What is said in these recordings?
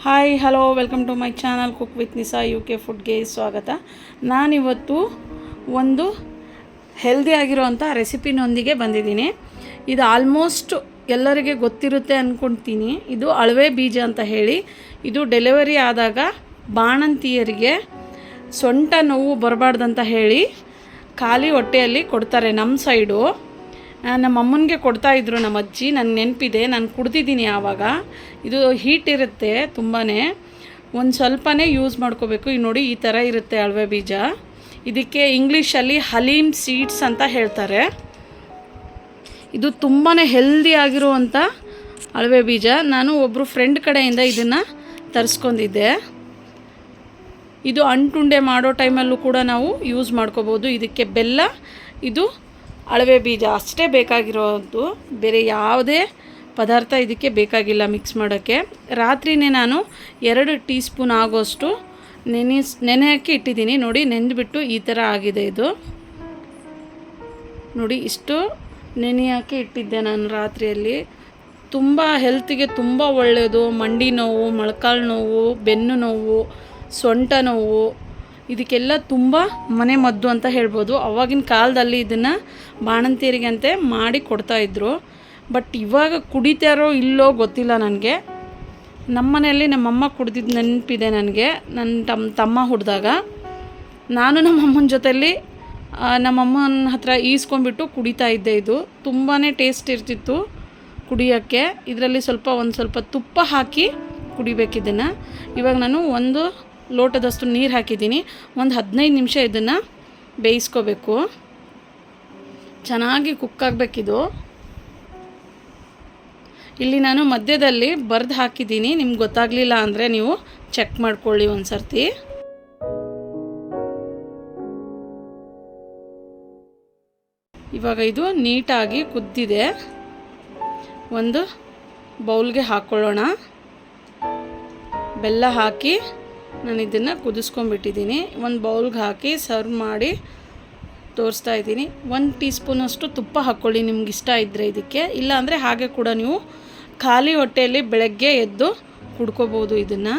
Hi hello welcome to my channel cook with Nisa UK ಫುಡ್ಗೆ ಸ್ವಾಗತ. ನಾನಿವತ್ತು ಒಂದು ಹೆಲ್ದಿ ಆಗಿರೋವಂಥ ರೆಸಿಪಿನೊಂದಿಗೆ ಬಂದಿದ್ದೀನಿ. ಇದು ಆಲ್ಮೋಸ್ಟ್ ಎಲ್ಲರಿಗೆ ಗೊತ್ತಿರುತ್ತೆ ಅಂದ್ಕೊಳ್ತೀನಿ. ಇದು ಅಳವೆ ಬೀಜ ಅಂತ ಹೇಳಿ, ಇದು ಡೆಲಿವರಿ ಆದಾಗ ಬಾಣಂತಿಯರಿಗೆ ಸೊಂಟ ನೋವು ಬರಬಾರ್ದಂತ ಹೇಳಿ ಖಾಲಿ ಹೊಟ್ಟೆಯಲ್ಲಿ ಕೊಡ್ತಾರೆ. ನಮ್ಮ ಸೈಡು ನಮ್ಮ ಅಮ್ಮನಿಗೆ ಕೊಡ್ತಾಯಿದ್ರು ನಮ್ಮ ಅಜ್ಜಿ, ನನಗೆ ನೆನಪಿದೆ, ನಾನು ಕುಡ್ದಿದ್ದೀನಿ ಆವಾಗ. ಇದು ಹೀಟ್ ಇರುತ್ತೆ ತುಂಬಾ, ಒಂದು ಸ್ವಲ್ಪನೇ ಯೂಸ್ ಮಾಡ್ಕೋಬೇಕು. ಈಗ ನೋಡಿ ಈ ಥರ ಇರುತ್ತೆ ಅಳವೆ ಬೀಜ. ಇದಕ್ಕೆ ಇಂಗ್ಲೀಷಲ್ಲಿ ಹಲೀಮ್ ಸೀಡ್ಸ್ ಅಂತ ಹೇಳ್ತಾರೆ. ಇದು ತುಂಬಾ ಹೆಲ್ದಿ ಆಗಿರುವಂಥ ಅಳವೆ ಬೀಜ. ನಾನು ಒಬ್ಬರು ಫ್ರೆಂಡ್ ಕಡೆಯಿಂದ ಇದನ್ನು ತರಿಸ್ಕೊಂಡಿದ್ದೆ. ಇದು ಅಂಟುಂಡೆ ಮಾಡೋ ಟೈಮಲ್ಲೂ ಕೂಡ ನಾವು ಯೂಸ್ ಮಾಡ್ಕೋಬೋದು. ಇದಕ್ಕೆ ಬೆಲ್ಲ, ಇದು ಅಳವೆ ಬೀಜ ಅಷ್ಟೇ ಬೇಕಾಗಿರೋದು, ಬೇರೆ ಯಾವುದೇ ಪದಾರ್ಥ ಇದಕ್ಕೆ ಬೇಕಾಗಿಲ್ಲ ಮಿಕ್ಸ್ ಮಾಡೋಕ್ಕೆ. ರಾತ್ರಿನೇ ನಾನು 2 ಟೀ ಸ್ಪೂನ್ ಆಗೋಷ್ಟು ನೆನೆ ಹಾಕಿ ಇಟ್ಟಿದ್ದೀನಿ. ನೋಡಿ, ನೆಂದುಬಿಟ್ಟು ಈ ಥರ ಆಗಿದೆ. ಇದು ನೋಡಿ, ಇಷ್ಟು ನೆನೆ ಹಾಕಿ ಇಟ್ಟಿದ್ದೆ ನಾನು ರಾತ್ರಿಯಲ್ಲಿ. ತುಂಬ ಹೆಲ್ತಿಗೆ ತುಂಬ ಒಳ್ಳೆಯದು. ಮಂಡಿ ನೋವು, ಮೊಳಕಾಲು ನೋವು, ಬೆನ್ನು ನೋವು, ಸೊಂಟ ನೋವು, ಇದಕ್ಕೆಲ್ಲ ತುಂಬ ಮನೆ ಮದ್ದು ಅಂತ ಹೇಳ್ಬೋದು. ಅವಾಗಿನ ಕಾಲದಲ್ಲಿ ಇದನ್ನು ಬಾಣಂತಿಯರಿಗೆ ಅಂತೆ ಮಾಡಿ ಕೊಡ್ತಾಯಿದ್ರು. ಬಟ್ ಇವಾಗ ಕುಡಿತಾರೋ ಇಲ್ಲೋ ಗೊತ್ತಿಲ್ಲ ನನಗೆ. ನಮ್ಮ ಮನೆಯಲ್ಲಿ ನಮ್ಮಮ್ಮ ಕುಡ್ದಿದ್ದು ನೆನಪಿದೆ ನನಗೆ. ನನ್ನ ತಮ್ಮ ಹುಡ್ದಾಗ ನಾನು ನಮ್ಮಮ್ಮನ ಜೊತೆಯಲ್ಲಿ ನಮ್ಮಮ್ಮನ ಹತ್ರ ಈಸ್ಕೊಂಡ್ಬಿಟ್ಟು ಕುಡಿತಾ ಇದ್ದೆ. ಇದು ತುಂಬಾ ಟೇಸ್ಟ್ ಇರ್ತಿತ್ತು ಕುಡಿಯೋಕ್ಕೆ. ಇದರಲ್ಲಿ ಒಂದು ಸ್ವಲ್ಪ ತುಪ್ಪ ಹಾಕಿ ಕುಡಿಬೇಕಿದ್ದನ್ನು. ಇವಾಗ ನಾನು 1 ಲೋಟದಷ್ಟು ನೀರು ಹಾಕಿದ್ದೀನಿ. ಒಂದು 15 ನಿಮಿಷ ಇದನ್ನು ಬೇಯಿಸ್ಕೋಬೇಕು. ಚೆನ್ನಾಗಿ ಕುಕ್ ಆಗಬೇಕಿದು. ಇಲ್ಲಿ ನಾನು ಮಧ್ಯದಲ್ಲಿ ಬರೆದು ಹಾಕಿದ್ದೀನಿ. ನಿಮ್ಗೆ ಗೊತ್ತಾಗಲಿಲ್ಲ ಅಂದರೆ ನೀವು ಚೆಕ್ ಮಾಡ್ಕೊಳ್ಳಿ ಒಂದು ಸರ್ತಿ. ಇವಾಗ ಇದು ನೀಟಾಗಿ ಕುದ್ದಿದೆ. ಒಂದು ಬೌಲ್ಗೆ ಹಾಕ್ಕೊಳ್ಳೋಣ. ಬೆಲ್ಲ ಹಾಕಿ ನಾನು ಇದನ್ನು ಕುದಿಸ್ಕೊಂಡ್ಬಿಟ್ಟಿದ್ದೀನಿ. ಒಂದು ಬೌಲ್ಗೆ ಹಾಕಿ ಸರ್ವ್ ಮಾಡಿ ತೋರಿಸ್ತಾ ಇದ್ದೀನಿ. 1 ಟೀ ಸ್ಪೂನಷ್ಟು ತುಪ್ಪ ಹಾಕ್ಕೊಳ್ಳಿ ನಿಮ್ಗೆ ಇಷ್ಟ ಇದ್ದರೆ ಇದಕ್ಕೆ. ಇಲ್ಲಾಂದರೆ ಹಾಗೆ ಕೂಡ ನೀವು ಖಾಲಿ ಹೊಟ್ಟೆಯಲ್ಲಿ ಬೆಳಗ್ಗೆ ಎದ್ದು ಕುಡ್ಕೋಬೋದು. ಇದನ್ನು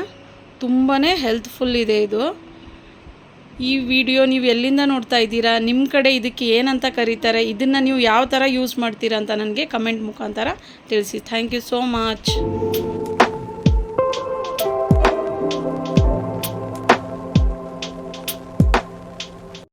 ತುಂಬಾ ಹೆಲ್ತ್ಫುಲ್ ಇದೆ ಇದು. ಈ ವಿಡಿಯೋ ನೀವು ಎಲ್ಲಿಂದ ನೋಡ್ತಾ ಇದ್ದೀರಾ, ನಿಮ್ಮ ಕಡೆ ಇದಕ್ಕೆ ಏನಂತ ಕರೀತಾರೆ, ಇದನ್ನು ನೀವು ಯಾವ ಥರ ಯೂಸ್ ಮಾಡ್ತೀರಾ ಅಂತ ನನಗೆ ಕಮೆಂಟ್ ಮುಖಾಂತರ ತಿಳಿಸಿ. Thank you so much.